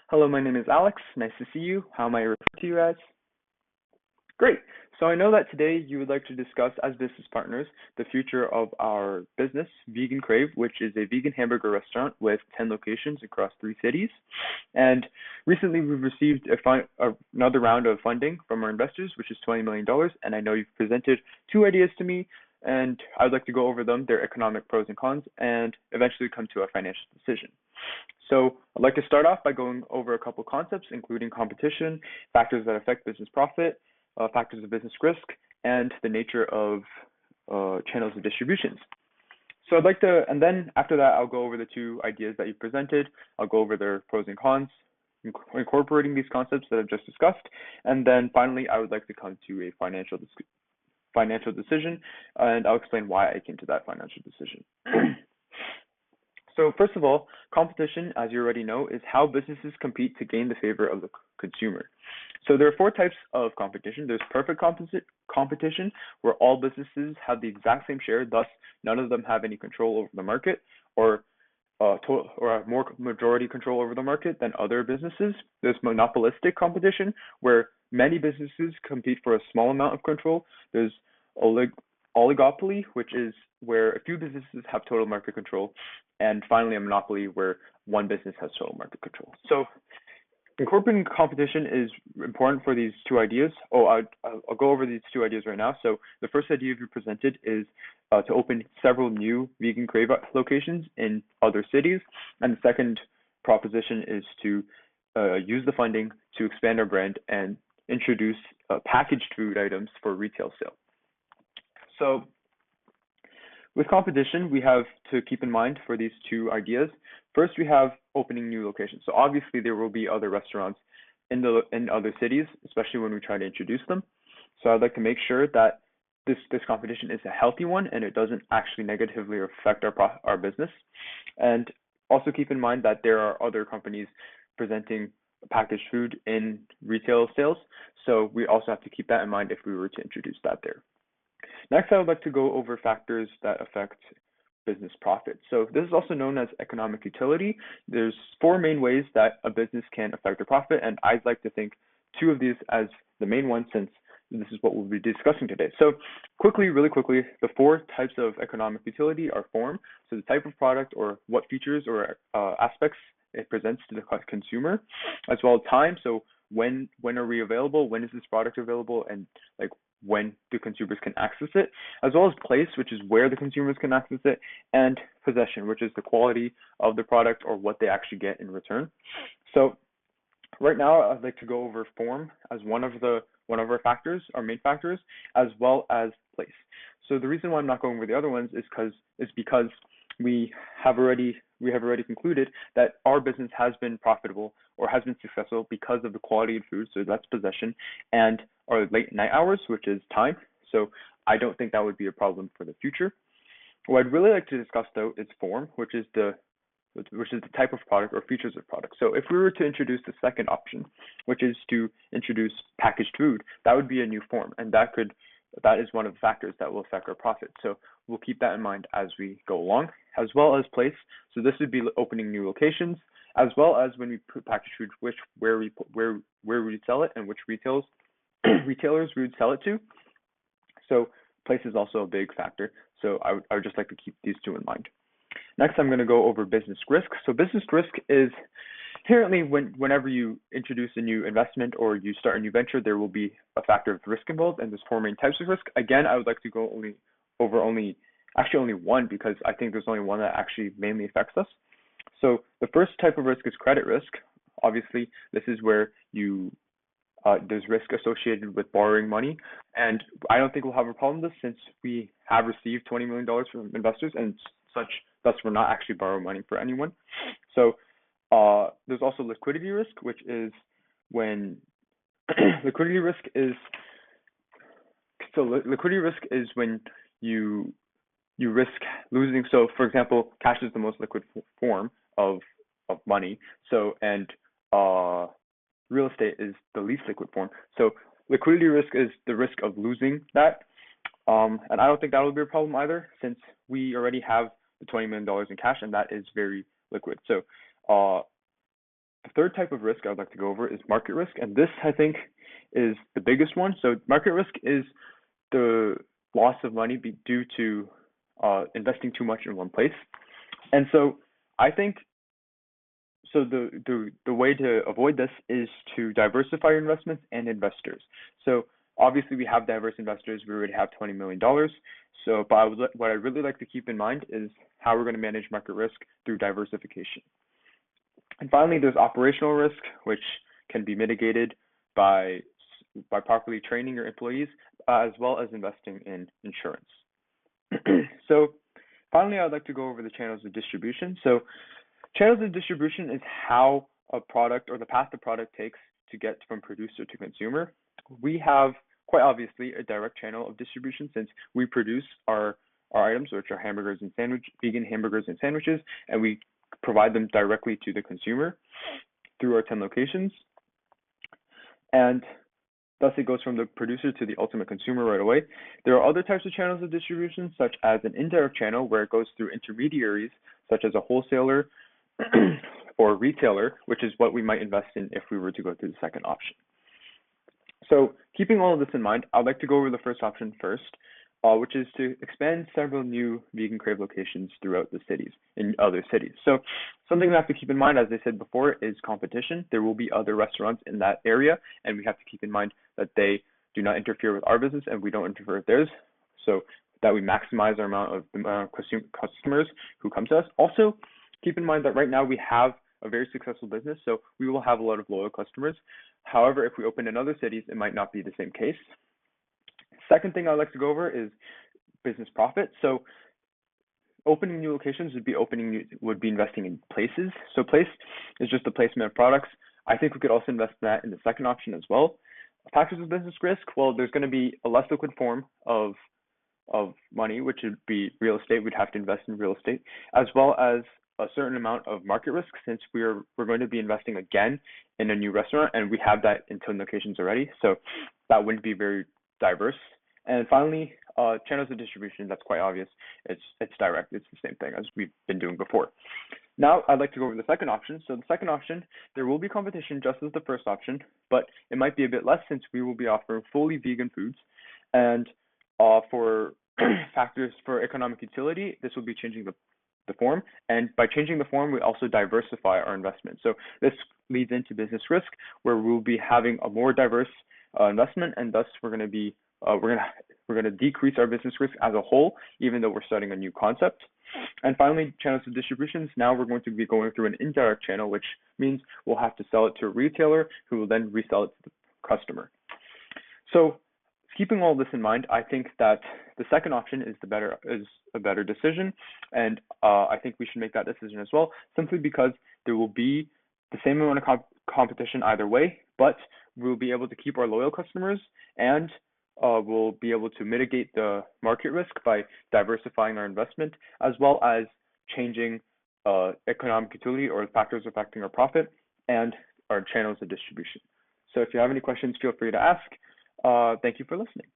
Hello, my name is Alex. Nice to see you. How am I referred to you as? Great. So I know that today you would like to discuss as business partners the future of our business, Vegan Crave, which is a vegan hamburger restaurant with 10 locations across 3 cities. And recently we've received another round of funding from our investors, which is $20 million. And I know you've presented two ideas to me, and I'd like to go over them, their economic pros and cons, and eventually come to a financial decision. So I'd like to start off by going over a couple concepts, including competition, factors that affect business profit, factors of business risk, and the nature of channels of distributions. So I'd like to, and then after that, I'll go over the two ideas that you presented. I'll go over their pros and cons, incorporating these concepts that I've just discussed. And then finally, I would like to come to a financial decision, and I'll explain why I came to that financial decision. So first of all, competition, as you already know, is how businesses compete to gain the favor of the consumer. So there are 4 types of competition. There's perfect competition, where all businesses have the exact same share, thus none of them have any control over the market, or more majority control over the market than other businesses. There's monopolistic competition, where many businesses compete for a small amount of control. There's oligopoly, which is where a few businesses have total market control, and finally a monopoly where one business has total market control. So incorporating competition is important for these two ideas. I'll go over these two ideas right now. So the first idea you presented is to open several new Vegan Crave locations in other cities, and the second proposition is to use the funding to expand our brand and introduce packaged food items for retail sale. So with competition, we have to keep in mind for these two ideas. First, we have opening new locations. So obviously there will be other restaurants in other cities, especially when we try to introduce them. So I'd like to make sure that this competition is a healthy one and it doesn't actually negatively affect our business. And also keep in mind that there are other companies presenting packaged food in retail sales. So we also have to keep that in mind if we were to introduce that there. Next, I would like to go over factors that affect business profit. So this is also known as economic utility. There's 4 main ways that a business can affect their profit, and I'd like to think 2 of these as the main ones, since this is what we'll be discussing today. So really quickly, the 4 types of economic utility are form, so the type of product or what features or aspects it presents to the consumer, as well as time. So when are we available? When is this product available? And like when the consumers can access it, as well as place, which is where the consumers can access it, and possession, which is the quality of the product or what they actually get in return. So right now, I'd like to go over form as one of our factors, our main factors, as well as place. So the reason why I'm not going over the other ones is because we have already concluded that our business has been profitable or has been successful because of the quality of food, so that's possession, and our late night hours, which is time. So I don't think that would be a problem for the future. What I'd really like to discuss though is form, which is the type of product or features of product. So if we were to introduce the second option, which is to introduce packaged food, that would be a new form, and that is one of the factors that will affect our profit. So we'll keep that in mind as we go along, as well as place. So this would be opening new locations, as well as when we put packaged food, where we sell it and which retailers we would sell it to. So place is also a big factor. So I would just like to keep these 2 in mind. Next, I'm going to go over business risk. So business risk is inherently whenever you introduce a new investment or you start a new venture, there will be a factor of risk involved, and there's 4 main types of risk. Again, I would like to go over only one, because I think there's only one that actually mainly affects us. So the first type of risk is credit risk. Obviously, this is where there's risk associated with borrowing money, and I don't think we'll have a problem with this since we have received $20 million from investors and such. Thus, we're not actually borrowing money for anyone. So there's also liquidity risk, which is when liquidity risk is when you risk losing. So for example, cash is the most liquid form of money. So and real estate is the least liquid form. So liquidity risk is the risk of losing that. And I don't think that will be a problem either, since we already have the $20 million in cash, and that is very liquid. So third type of risk I'd like to go over is market risk, and this I think is the biggest one. So market risk is the loss of money due to investing too much in one place. And so I think the way to avoid this is to diversify your investments and investors. So obviously we have diverse investors. We already have $20 million. So but what I really like to keep in mind is how we're going to manage market risk through diversification. And finally, there's operational risk, which can be mitigated by properly training your employees, as well as investing in insurance. So finally, I'd like to go over the channels of distribution. So channels of distribution is how a product or the path the product takes to get from producer to consumer. We have quite obviously a direct channel of distribution since we produce our items, which are vegan hamburgers and sandwiches, and we provide them directly to the consumer through our 10 locations. And thus it goes from the producer to the ultimate consumer right away. There are other types of channels of distribution, such as an indirect channel where it goes through intermediaries, such as a wholesaler or retailer, which is what we might invest in if we were to go through the second option. So keeping all of this in mind, I'd like to go over the first option first, which is to expand several new Vegan Crave locations throughout the cities, in other cities. So something we have to keep in mind, as I said before, is competition. There will be other restaurants in that area, and we have to keep in mind that they do not interfere with our business and we don't interfere with theirs, so that we maximize our amount of customers who come to us. Also, keep in mind that right now we have a very successful business, so we will have a lot of loyal customers. However, if we open in other cities, it might not be the same case. Second thing I'd like to go over is business profit. So opening new locations would be investing in places. So place is just the placement of products. I think we could also invest in that in the second option as well. Factors of business risk, well, there's going to be a less liquid form of money, which would be real estate. We'd have to invest in real estate, as well as a certain amount of market risk, since we're going to be investing again in a new restaurant, and we have that in 10 locations already. So that wouldn't be very diverse. And finally, channels of distribution, that's quite obvious. It's direct. It's the same thing as we've been doing before. Now, I'd like to go over the second option. So the second option, there will be competition just as the first option, but it might be a bit less since we will be offering fully vegan foods. And for factors for economic utility, this will be changing the form. And by changing the form, we also diversify our investment. So this leads into business risk, where we'll be having a more diverse investment, and thus we're going to decrease our business risk as a whole, even though we're starting a new concept. And finally, channels of distributions. Now we're going to be going through an indirect channel, which means we'll have to sell it to a retailer who will then resell it to the customer. So keeping all this in mind, I think that the second option is a better decision, and I think we should make that decision as well, simply because there will be the same amount of competition either way, but we'll be able to keep our loyal customers, and we'll be able to mitigate the market risk by diversifying our investment, as well as changing economic utility or factors affecting our profit and our channels of distribution. So if you have any questions, feel free to ask. Thank you for listening.